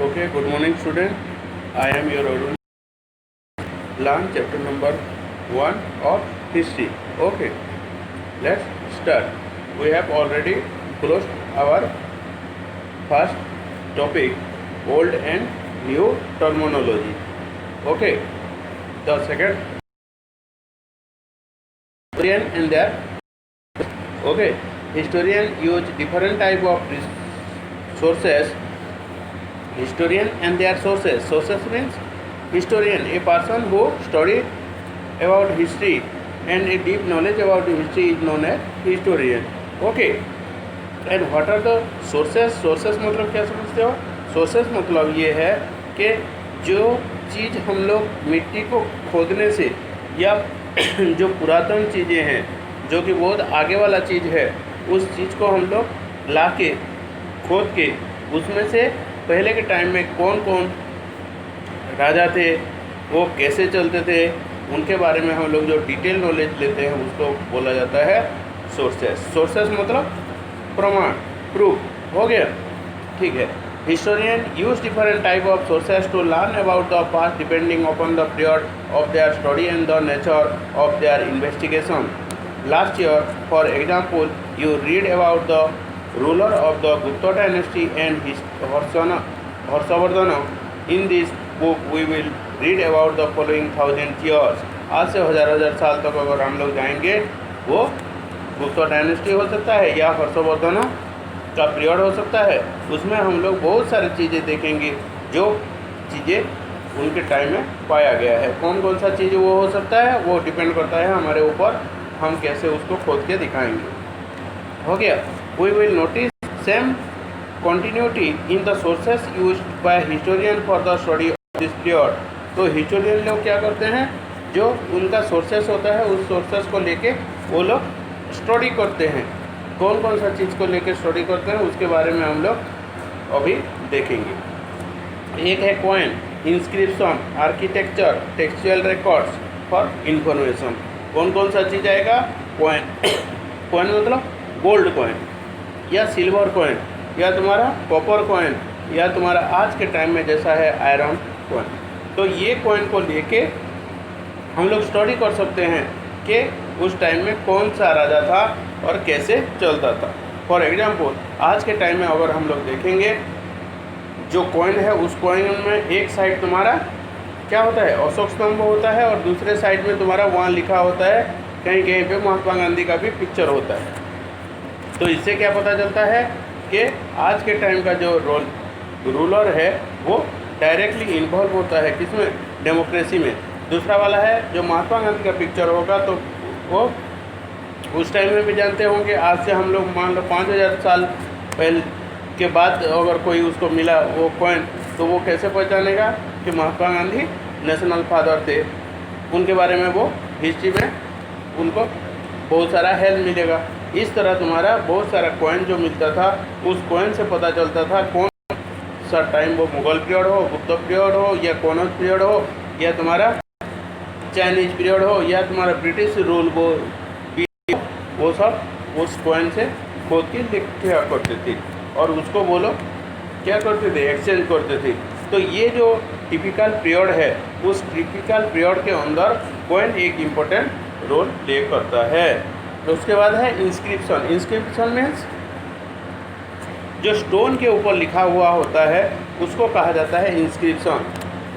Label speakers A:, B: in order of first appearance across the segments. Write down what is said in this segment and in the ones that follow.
A: Okay, good morning student. I am your Arun. Learn chapter number 1 of history. Okay, let's start. We have already closed our first topic, old and new terminology. Okay, the second, historian and their, okay, historian use different type of sources. Historian and their sources. Sources means historian, a person who study about history and a deep knowledge about history is known as historian. Okay, and what are the sources? Sources मतलब क्या समझते हो? Sources मतलब ये है कि जो चीज़ हम लोग मिट्टी को खोदने से या जो पुरातन चीज़ें हैं जो कि बहुत आगे वाला चीज़ है, उस चीज़ को हम लोग ला के खोद के उसमें से पहले के टाइम में कौन कौन राजा थे, वो कैसे चलते थे, उनके बारे में हम लोग जो डिटेल नॉलेज लेते हैं उसको बोला जाता है सोर्सेस. सोर्सेस मतलब प्रमाण, प्रूफ. हो गया, ठीक है. Historian use different type of sources to learn about the past depending upon the period of their study and the nature of their investigation. Last year for example you read about the ruler of the Gupta dynasty and his Harshavardhana. In this book we will read about the following 1000 years. आज से हजार साल तक अगर हम लोग जाएंगे, वो गुप्ता डायनेस्टी हो सकता है या हर्षवर्धन का पीरियड हो सकता है. उसमें हम लोग बहुत सारी चीज़ें देखेंगे जो चीज़ें उनके टाइम में पाया गया है. कौन कौन सा चीज़ वो हो सकता है वो डिपेंड करता है हमारे ऊपर, हम कैसे उसको खोद के दिखाएंगे. हो गया. We will notice same continuity in the sources used by historian for the study of this period. तो historian लोग क्या करते हैं, जो उनका sources होता है उस sources को लेके वो लोग स्टडी करते हैं. कौन कौन सा चीज़ को लेके स्टडी करते हैं उसके बारे में हम लोग अभी देखेंगे. एक है coin, inscription, architecture, textual records for information. कौन कौन सा चीज़ आएगा? कॉइन. कॉइन मतलब गोल्ड कॉइन या सिल्वर कॉइन या तुम्हारा कॉपर कॉइन या तुम्हारा आज के टाइम में जैसा है आयरन कॉइन. तो ये कॉइन को लेके हम लोग स्टडी कर सकते हैं कि उस टाइम में कौन सा राजा था और कैसे चलता था. फॉर एग्जांपल आज के टाइम में अगर हम लोग देखेंगे, जो कॉइन है उस कॉइन में एक साइड तुम्हारा क्या होता है, अशोक स्तंभ होता है, और दूसरे साइड में तुम्हारा वहाँ लिखा होता है कहीं कहीं पे महात्मा गांधी का भी पिक्चर होता है. तो इससे क्या पता चलता है कि आज के टाइम का जो रूलर है वो डायरेक्टली इन्वॉल्व होता है किसमें, डेमोक्रेसी में. दूसरा वाला है जो महात्मा गांधी का पिक्चर होगा, तो वो उस टाइम में भी जानते होंगे. आज से हम लोग मान लो 5000 साल पहले के बाद अगर कोई उसको मिला वो कॉइन, तो वो कैसे पहचानेगा कि महात्मा गांधी नेशनल फादर थे. उनके बारे में वो हिस्ट्री में उनको बहुत सारा हेल्प मिलेगा. इस तरह तुम्हारा बहुत सारा कॉइन जो मिलता था, उस कॉइन से पता चलता था कौन सा टाइम, वो मुगल पीरियड हो, गुप्ता पीरियड हो, या कौनौज पीरियड हो, या तुम्हारा चाइनीज पीरियड हो, या तुम्हारा ब्रिटिश रूल वो सब उस कॉइन से खोद के लिखा करते थे और उसको वो लोग क्या करते थे, एक्सचेंज करते थे. तो ये जो टिपिकल पीरियड है, उस टिपिकल पीरियड के अंदर कॉइन एक इम्पोर्टेंट रोल प्ले करता है. उसके बाद है इंस्क्रिप्शन. इंस्क्रिप्शन मीन्स जो स्टोन के ऊपर लिखा हुआ होता है उसको कहा जाता है inscription.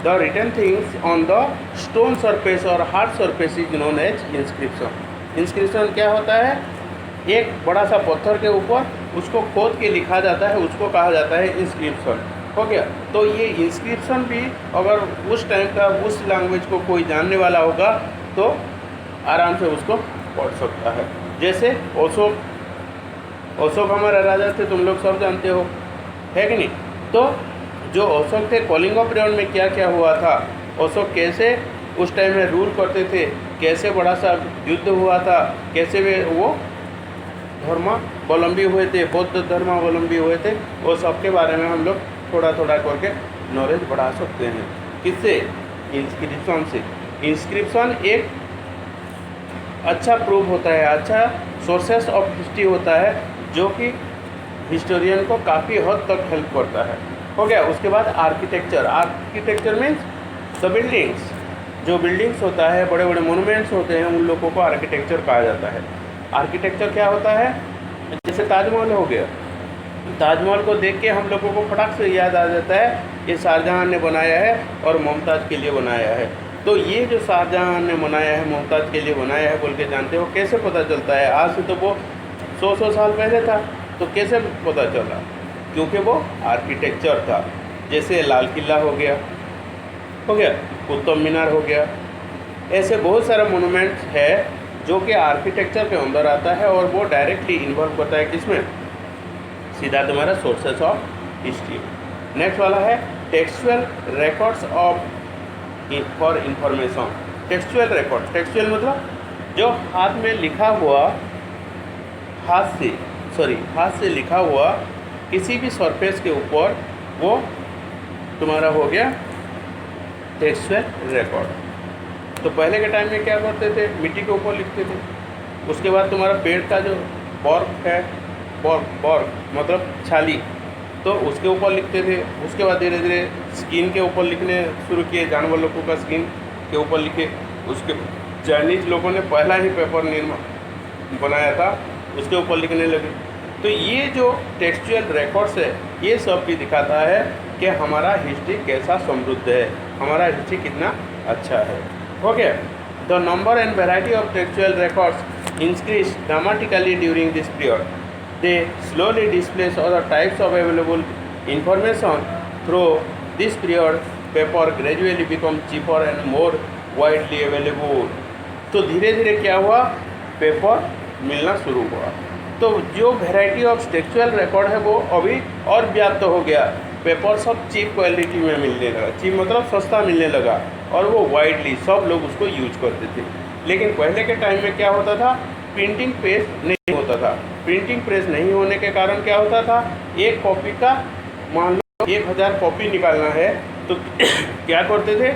A: The written things on the stone surface और hard surface is known as inscription. Inscription क्या होता है, एक बड़ा सा पत्थर के ऊपर उसको खोद के लिखा जाता है, उसको कहा जाता है इंस्क्रिप्शन. हो गया. तो ये इंस्क्रिप्शन भी अगर उस टाइम का उस लैंग्वेज को कोई जानने वाला होगा तो आराम से उसको पढ़ सकता है. जैसे अशोक हमारा राजा थे, तुम लोग सब जानते हो, है कि नहीं. तो जो अशोक थे, कलिंग पीरियड में क्या क्या हुआ था, अशोक कैसे उस टाइम में रूल करते थे, कैसे बड़ा सा युद्ध हुआ था, कैसे वे वो धर्मावलंबी हुए थे, बौद्ध धर्मावलंबी हुए थे, वो सब के बारे में हम लोग थोड़ा थोड़ा करके नॉलेज बढ़ा सकते हैं. किससे? इंस्क्रिप्शन से. इंस्क्रिप्शन एक अच्छा प्रूफ होता है, अच्छा सोर्सेस ऑफ हिस्ट्री होता है, जो कि हिस्टोरियन को काफ़ी हद तक हेल्प करता है. हो गया। उसके बाद architecture, architecture means the buildings, जो बिल्डिंग्स होता है, बड़े बड़े मोनूमेंट्स होते हैं, उन लोगों को आर्किटेक्चर कहा जाता है। आर्किटेक्चर क्या होता है? जैसे ताजमहल हो गया, ताजमहल को देख के हम लोगों को फटाक से याद आ जाता है ये शाहजहाँ ने बनाया है और मुमताज़ के लिए बनाया है। तो ये जो शाहजहाँ ने बनाया है, मुमताज़ के लिए बनाया है बोल के जानते हो, कैसे पता चलता है? आज से तो वो 100 साल पहले था, तो कैसे पता चला? क्योंकि वो आर्किटेक्चर था। जैसे लाल किला हो गया, कुतुब मीनार हो गया, ऐसे बहुत सारे मोनूमेंट्स है जो कि आर्किटेक्चर के अंदर आता है और वो डायरेक्टली इन्वॉल्व करता है किसमें? सीधा तुम्हारा सोर्सेस ऑफ हिस्ट्री। नेक्स्ट वाला है textual records of for information. Textual record, textual मतलब जो हाथ में लिखा हुआ, हाथ से लिखा हुआ किसी भी सरफेस के ऊपर, वो तुम्हारा हो गया टेक्सचुअल रिकॉर्ड। तो पहले के टाइम में क्या करते थे? मिट्टी के ऊपर लिखते थे। उसके बाद तुम्हारा पेड़ का जो बॉर्क है, बॉर्क मतलब छाली, तो उसके ऊपर लिखते थे। उसके बाद धीरे धीरे स्किन के ऊपर लिखने शुरू किए, जानवर लोगों का स्किन के ऊपर लिखे। उसके चाइनीज लोगों ने पहला ही पेपर निर्माण बनाया था, उसके ऊपर लिखने लगे। तो ये जो टेक्सचुअल रिकॉर्ड्स है, ये सब भी दिखाता है कि हमारा हिस्ट्री कैसा समृद्ध है, हमारा हिस्ट्री कितना अच्छा है। हो गया। The number and variety of textual records increase dramatically during this period. They slowly displace other types of available information. Through this period, paper gradually become cheaper and more widely available. तो धीरे धीरे क्या हुआ? Paper मिलना शुरू हुआ। तो जो वेराइटी ऑफ टेक्सचुअल रिकॉर्ड है वो अभी और व्याप्त हो गया। पेपर सब चीप क्वालिटी में मिलने लगा, चीप मतलब सस्ता मिलने लगा, और वो वाइडली सब लोग उसको यूज करते थे। लेकिन पहले के टाइम में क्या होता था? प्रिंटिंग प्रेस नहीं होता था। प्रिंटिंग प्रेस नहीं होने के कारण क्या होता था? एक कॉपी का मान लो 1000 कॉपी निकालना है तो क्या करते थे?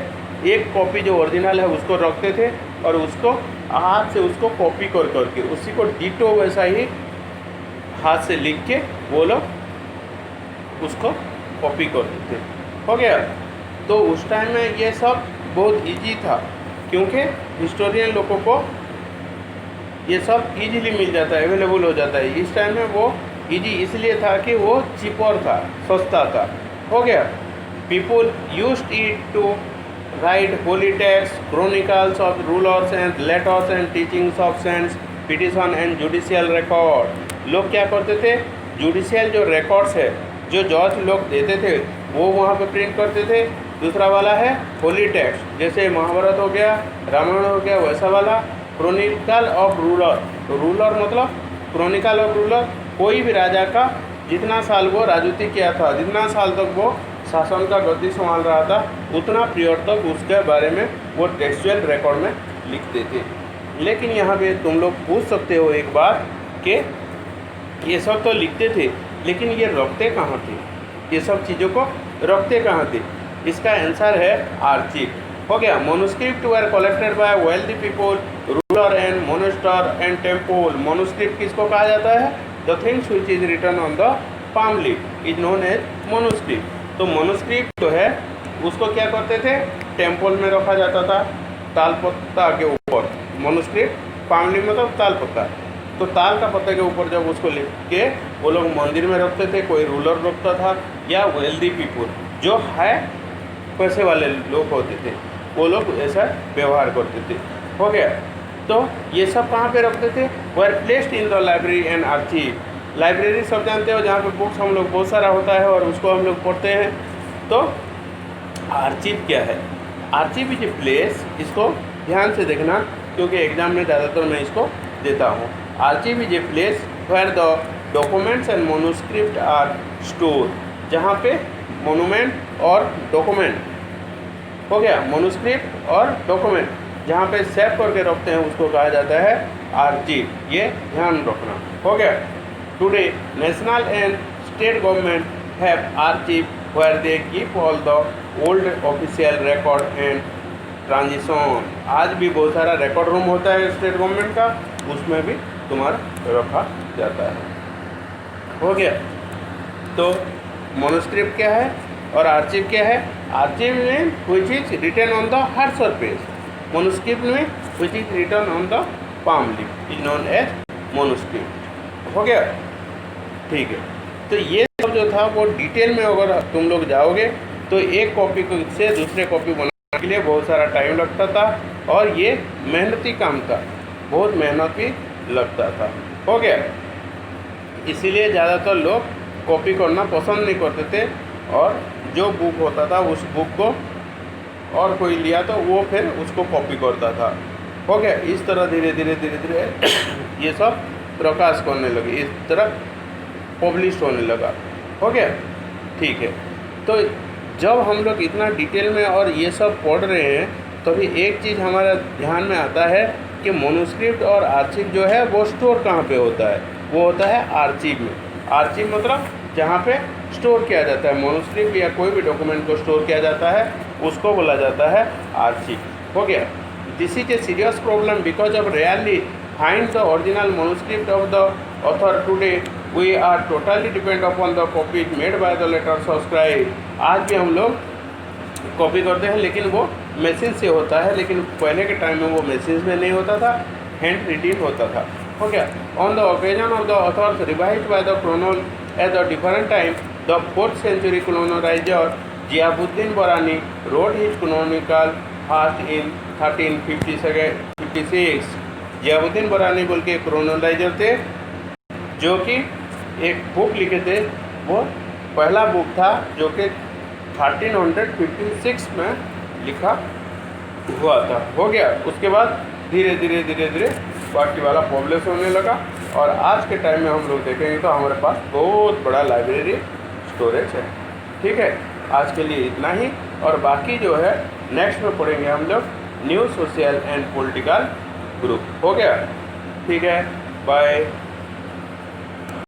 A: एक कॉपी जो ओरिजिनल है उसको रखते थे और उसको हाथ से उसको कॉपी कर करके उसी को डिटो वैसा ही हाथ से लिख के वो लोग उसको कॉपी करते थे। हो गया। तो उस टाइम में ये सब बहुत इजी था, क्योंकि हिस्टोरियन लोगों को ये सब इजीली मिल जाता है, अवेलेबल हो जाता है। इस टाइम में वो इजी इसलिए था कि वो चीपर था, सस्ता था। हो गया। People used it to write holy text, chronicles of rulers and letters and teachings of saints, petition and judicial record. लोग क्या करते थे? जुडिशियल जो रिकॉर्ड्स है, जो जज लोग देते थे, वो वहाँ पे प्रिंट करते थे। दूसरा वाला है होली टेक्स्ट, जैसे महाभारत हो गया, रामायण हो गया, वैसा वाला। क्रोनिकल ऑफ रूलर, तो रूलर मतलब क्रोनिकल ऑफ रूलर, कोई भी राजा का जितना साल वो राजनीति किया था, जितना साल तक वो शासन का गद्दी संभाल रहा था, उतना पीरियड तक उसके बारे में वो टेक्सचुअल रिकॉर्ड में लिखते थे। लेकिन यहाँ पे तुम लोग पूछ सकते हो एक बार कि ये सब तो लिखते थे, लेकिन ये रखते कहाँ थे? ये सब चीज़ों को रखते कहाँ थे? इसका आंसर है आर्चिव। हो गया। Manuscript were collected by wealthy people, ruler and monastery and temple. Manuscript किसको कहा जाता है? The things which is written on the palm leaf is known as manuscript. तो मोनोस्क्रिप्ट जो है उसको क्या करते थे? टेम्पल में रखा जाता था, ताल पत्ता के ऊपर। मोनोस्क्रिप्ट पाम लीफ मतलब ताल पत्ता, तो ताल का पत्ते के ऊपर जब उसको लिख के वो लोग मंदिर में रखते थे, कोई रूलर रखता था या वेल्दी पीपल जो है पैसे वाले लोग होते थे, वो लोग ऐसा व्यवहार करते थे। हो गया। तो ये सब कहाँ पे रखते थे? Were placed in the library and archive. Library सब जानते हो, जहाँ पे बुक्स हम लोग बहुत सारा होता है और उसको हम लोग पढ़ते हैं। तो आर्चिव क्या है? आर्चिव इज ए प्लेस, इसको ध्यान से देखना क्योंकि एग्जाम में ज़्यादातर मैं इसको देता हूँ। Archive is a place where the documents and manuscript are store, जहाँ पे मोनूमेंट और डॉक्यूमेंट, हो गया, मोनोस्क्रिप्ट और डॉक्यूमेंट जहाँ पे सेव करके रखते हैं उसको कहा जाता है आर्चिव। ये ध्यान रखना। हो गया। Today national and state government have archive where they keep all the old official record and transition. आज भी बहुत सारा रिकॉर्ड रूम होता है स्टेट गवर्नमेंट का, उसमें भी तुम्हारा रखा जाता है। हो गया। तो मोनोस्क्रिप्ट क्या है? और आर्चिव क्या है? आर्चिव में which is written on the hard surface, manuscript में which is written on the palm leaf is known as manuscript. हो गया? ठीक है। तो ये सब जो था वो डिटेल में अगर तुम लोग जाओगे तो एक कॉपी से दूसरे कॉपी बनाने के लिए बहुत सारा टाइम लगता था और ये मेहनती काम था, बहुत मेहनत भी लगता था। हो गया? इसीलिए ज़्यादातर लोग कॉपी करना पसंद नहीं करते थे और जो बुक होता था उस बुक को और कोई लिया तो वो फिर उसको कॉपी करता था। हो गया? इस तरह धीरे धीरे धीरे धीरे ये सब प्रकाश करने लगे, इस तरह पब्लिश होने लगा। हो गया? ठीक है। तो जब हम लोग इतना डिटेल में और ये सब पढ़ रहे हैं तभी एक चीज़ हमारा ध्यान में आता है कि मोनोस्क्रिप्ट और आर्चिव जो है वो स्टोर कहाँ पे होता है? वो होता है आर्चिव में। आर्चिव मतलब जहाँ पे स्टोर किया जाता है मोनोस्क्रिप्ट या कोई भी डॉक्यूमेंट को स्टोर किया जाता है उसको बोला जाता है आर्चिव। हो गया? This is a serious problem because of rarely find the original manuscript of the author today we are totally depend upon the copies made by the later subscribe. आज भी हम लोग कॉपी करते हैं लेकिन वो मशीन से होता है, लेकिन पहले के टाइम में वो मशीन में नहीं होता था, हैंड रिटिन होता था। हो गया? On the occasion of the authors revised by the chronicle at the different time the 4th century colonizer Ziauddin Barani wrote his canonical fast in 1356। Ziauddin बरानी बोल के क्रोनोलाइजर थे जो कि एक बुक लिखे थे, वो पहला बुक था जो कि 1356 में लिखा हुआ था। हो गया? उसके बाद धीरे धीरे धीरे धीरे बाकी वाला पब्लिश होने लगा और आज के टाइम में हम लोग देखेंगे तो हमारे पास बहुत बड़ा लाइब्रेरी स्टोरेज है। ठीक है? आज के लिए इतना ही और बाकी जो है नेक्स्ट में पढ़ेंगे हम लोग new social and political group. हो गया? ठीक है, बाय।